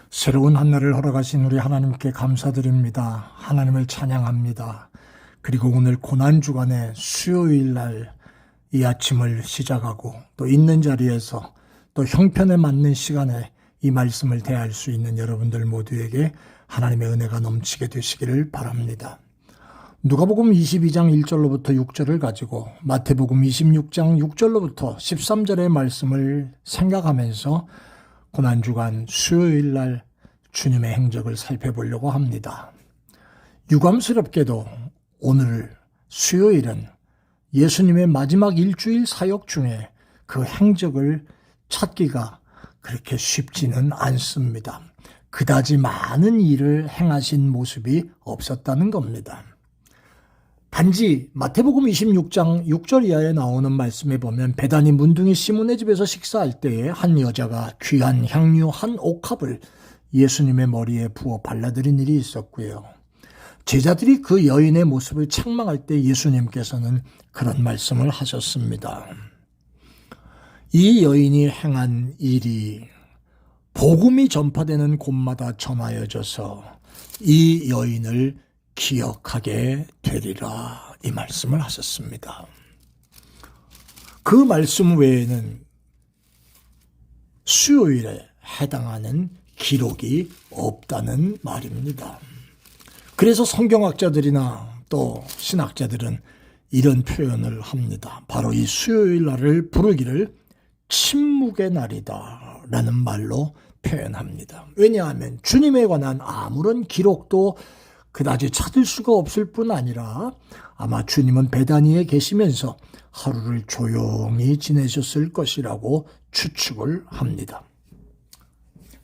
새로운 한 날을 허락하신 우리 하나님께 감사드립니다. 하나님을 찬양합니다. 그리고 오늘 고난주간의 수요일 날 이 아침을 시작하고 또 있는 자리에서 또 형편에 맞는 시간에 이 말씀을 대할 수 있는 여러분들 모두에게 하나님의 은혜가 넘치게 되시기를 바랍니다. 누가복음 22장 1절로부터 6절을 가지고 마태복음 26장 6절로부터 13절의 말씀을 생각하면서 고난주간 수요일 날 주님의 행적을 살펴보려고 합니다. 유감스럽게도 오늘 수요일은 예수님의 마지막 일주일 사역 중에 그 행적을 찾기가 그렇게 쉽지는 않습니다. 그다지 많은 일을 행하신 모습이 없었다는 겁니다. 단지 마태복음 26장 6절 이하에 나오는 말씀에 보면 베다니 문둥이 시몬의 집에서 식사할 때에 한 여자가 귀한 향유 한 옥합을 예수님의 머리에 부어 발라드린 일이 있었고요. 제자들이 그 여인의 모습을 책망할 때 예수님께서는 그런 말씀을 하셨습니다. 이 여인이 행한 일이 복음이 전파되는 곳마다 전하여져서 이 여인을 기억하게 되리라, 이 말씀을 하셨습니다. 그 말씀 외에는 수요일에 해당하는 기록이 없다는 말입니다. 그래서 성경학자들이나 또 신학자들은 이런 표현을 합니다. 바로 이 수요일 날을 부르기를 침묵의 날이다 라는 말로 표현합니다. 왜냐하면 주님에 관한 아무런 기록도 그다지 찾을 수가 없을 뿐 아니라 아마 주님은 베다니에 계시면서 하루를 조용히 지내셨을 것이라고 추측을 합니다.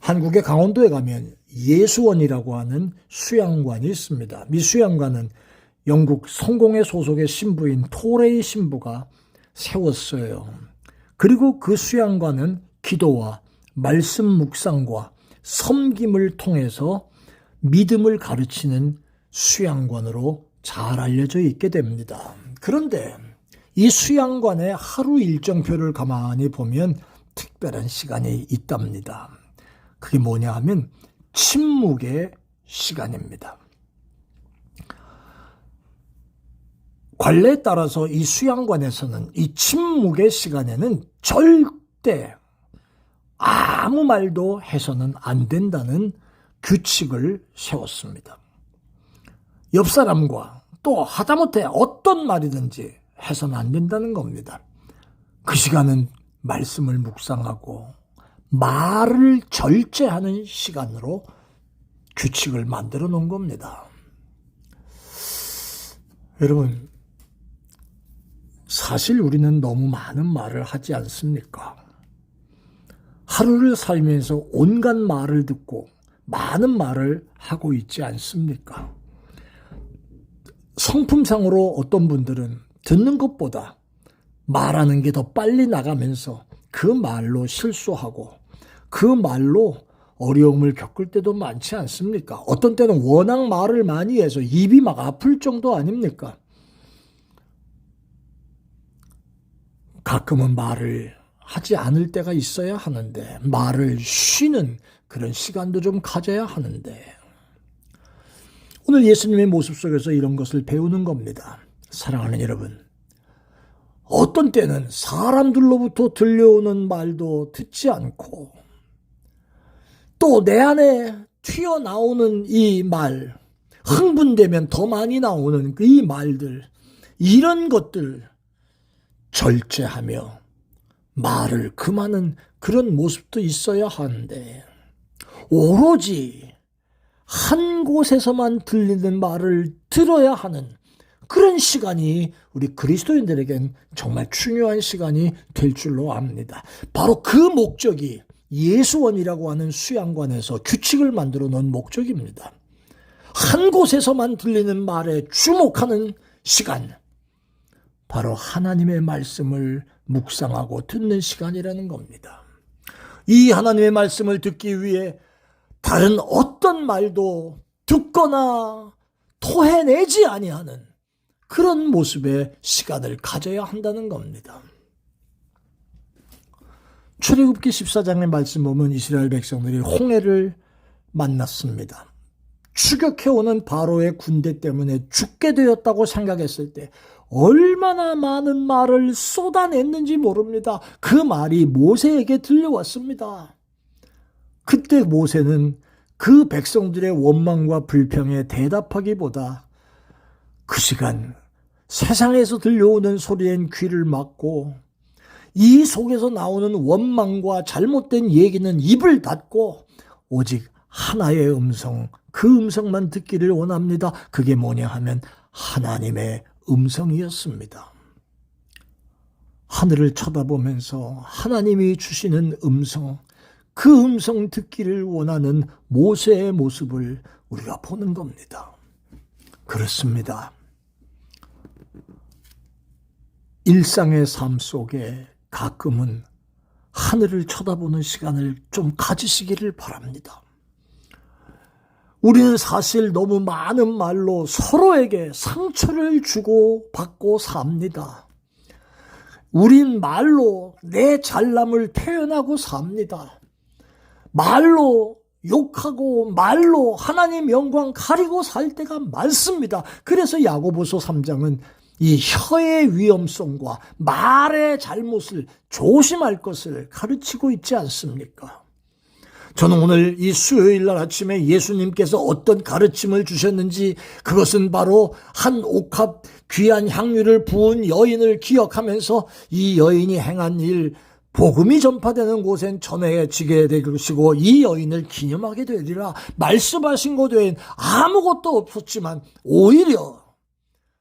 한국의 강원도에 가면 예수원이라고 하는 수양관이 있습니다. 이 수양관은 영국 성공회 소속의 신부인 토레이 신부가 세웠어요. 그리고 그 수양관은 기도와 말씀 묵상과 섬김을 통해서 믿음을 가르치는 수양관으로 잘 알려져 있게 됩니다. 그런데 이 수양관의 하루 일정표를 가만히 보면 특별한 시간이 있답니다. 그게 뭐냐 하면 침묵의 시간입니다. 관례에 따라서 이 수양관에서는 이 침묵의 시간에는 절대 아무 말도 해서는 안 된다는 규칙을 세웠습니다. 옆 사람과 또 하다못해 어떤 말이든지 해서는 안 된다는 겁니다. 그 시간은 말씀을 묵상하고 말을 절제하는 시간으로 규칙을 만들어 놓은 겁니다. 여러분, 사실 우리는 너무 많은 말을 하지 않습니까? 하루를 살면서 온갖 말을 듣고 많은 말을 하고 있지 않습니까? 성품상으로 어떤 분들은 듣는 것보다 말하는 게 더 빨리 나가면서 그 말로 실수하고 그 말로 어려움을 겪을 때도 많지 않습니까? 어떤 때는 워낙 말을 많이 해서 입이 막 아플 정도 아닙니까? 가끔은 말을 하지 않을 때가 있어야 하는데 말을 쉬는 그런 시간도 좀 가져야 하는데 오늘 예수님의 모습 속에서 이런 것을 배우는 겁니다. 사랑하는 여러분, 어떤 때는 사람들로부터 들려오는 말도 듣지 않고 또 내 안에 튀어나오는 이 말, 흥분되면 더 많이 나오는 이 말들, 이런 것들 절제하며 말을 금하는 그런 모습도 있어야 하는데 오로지 한 곳에서만 들리는 말을 들어야 하는 그런 시간이 우리 그리스도인들에겐 정말 중요한 시간이 될 줄로 압니다. 바로 그 목적이 예수원이라고 하는 수양관에서 규칙을 만들어 놓은 목적입니다. 한 곳에서만 들리는 말에 주목하는 시간, 바로 하나님의 말씀을 묵상하고 듣는 시간이라는 겁니다. 이 하나님의 말씀을 듣기 위해 다른 어떤 말도 듣거나 토해내지 아니하는 그런 모습의 시간을 가져야 한다는 겁니다. 출애굽기 14장의 말씀 보면 이스라엘 백성들이 홍해를 만났습니다. 추격해오는 바로의 군대 때문에 죽게 되었다고 생각했을 때 얼마나 많은 말을 쏟아냈는지 모릅니다. 그 말이 모세에게 들려왔습니다. 그때 모세는 그 백성들의 원망과 불평에 대답하기보다 그 시간 세상에서 들려오는 소리엔 귀를 막고 이 속에서 나오는 원망과 잘못된 얘기는 입을 닫고 오직 하나의 음성, 그 음성만 듣기를 원합니다. 그게 뭐냐 하면 하나님의 음성이었습니다. 하늘을 쳐다보면서 하나님이 주시는 음성, 그 음성 듣기를 원하는 모세의 모습을 우리가 보는 겁니다. 그렇습니다. 일상의 삶 속에 가끔은 하늘을 쳐다보는 시간을 좀 가지시기를 바랍니다. 우리는 사실 너무 많은 말로 서로에게 상처를 주고 받고 삽니다. 우린 말로 내 잘남을 표현하고 삽니다. 말로 욕하고 말로 하나님 영광 가리고 살 때가 많습니다. 그래서 야고보서 3장은 이 혀의 위험성과 말의 잘못을 조심할 것을 가르치고 있지 않습니까? 저는 오늘 이 수요일 날 아침에 예수님께서 어떤 가르침을 주셨는지 그것은 바로 한 옥합 귀한 향유를 부은 여인을 기억하면서 이 여인이 행한 일, 복음이 전파되는 곳엔 전해지게 될 것이고 이 여인을 기념하게 되리라 말씀하신 것 외엔 아무것도 없었지만 오히려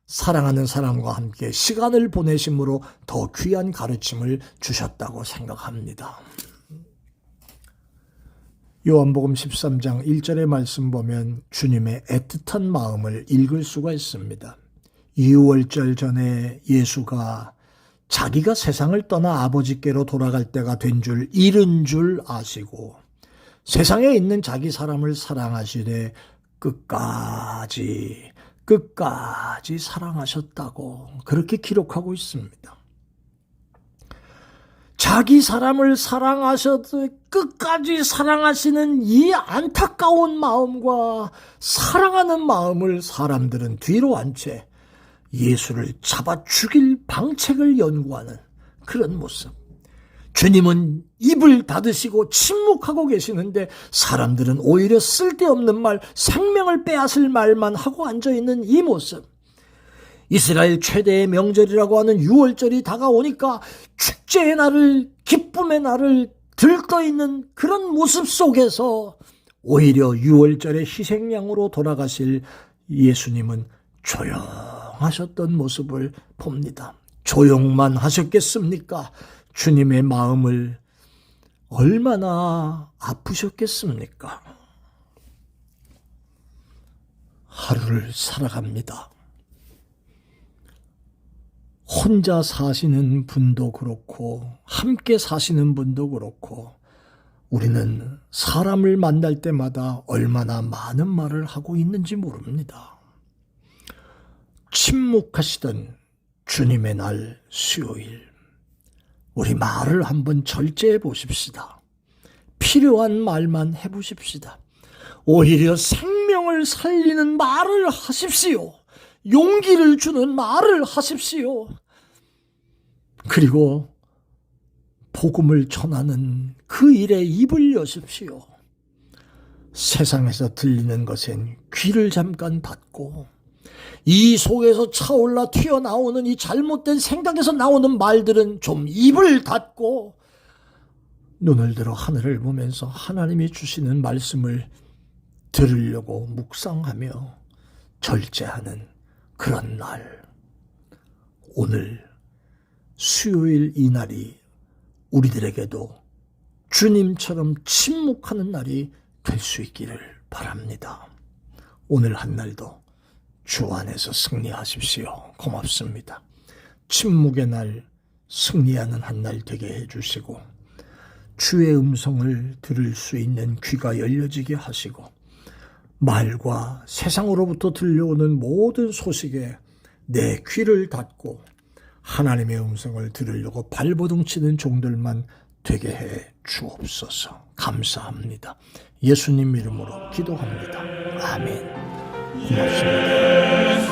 사랑하는 사람과 함께 시간을 보내심으로 더 귀한 가르침을 주셨다고 생각합니다. 요한복음 13장 1절의 말씀 보면 주님의 애틋한 마음을 읽을 수가 있습니다. 유월절 전에 예수가 자기가 세상을 떠나 아버지께로 돌아갈 때가 된 줄 이른 줄 아시고 세상에 있는 자기 사람을 사랑하시되 끝까지 사랑하셨다고 그렇게 기록하고 있습니다. 자기 사람을 사랑하셔도 끝까지 사랑하시는 이 안타까운 마음과 사랑하는 마음을 사람들은 뒤로 한 채 예수를 잡아 죽일 방책을 연구하는 그런 모습. 주님은 입을 닫으시고 침묵하고 계시는데 사람들은 오히려 쓸데없는 말, 생명을 빼앗을 말만 하고 앉아있는 이 모습. 이스라엘 최대의 명절이라고 하는 유월절이 다가오니까 축제의 날을, 기쁨의 날을 들떠있는 그런 모습 속에서 오히려 유월절의 희생양으로 돌아가실 예수님은 조용하셨던 모습을 봅니다. 조용만 하셨겠습니까? 주님의 마음을 얼마나 아프셨겠습니까? 하루를 살아갑니다. 혼자 사시는 분도 그렇고 함께 사시는 분도 그렇고 우리는 사람을 만날 때마다 얼마나 많은 말을 하고 있는지 모릅니다. 침묵하시던 주님의 날 수요일, 우리 말을 한번 절제해 보십시다. 필요한 말만 해보십시다. 오히려 생명을 살리는 말을 하십시오. 용기를 주는 말을 하십시오. 그리고 복음을 전하는 그 일에 입을 여십시오. 세상에서 들리는 것엔 귀를 잠깐 닫고 이 속에서 차올라 튀어나오는 이 잘못된 생각에서 나오는 말들은 좀 입을 닫고 눈을 들어 하늘을 보면서 하나님이 주시는 말씀을 들으려고 묵상하며 절제하는 그런 날. 오늘 수요일 이 날이 우리들에게도 주님처럼 침묵하는 날이 될 수 있기를 바랍니다. 오늘 한 날도 주 안에서 승리하십시오. 고맙습니다. 침묵의 날, 승리하는 한 날 되게 해주시고 주의 음성을 들을 수 있는 귀가 열려지게 하시고 말과 세상으로부터 들려오는 모든 소식에 내 귀를 닫고 하나님의 음성을 들으려고 발버둥 치는 종들만 되게 해 주옵소서. 감사합니다. 예수님 이름으로 기도합니다. 아멘. 고맙습니다.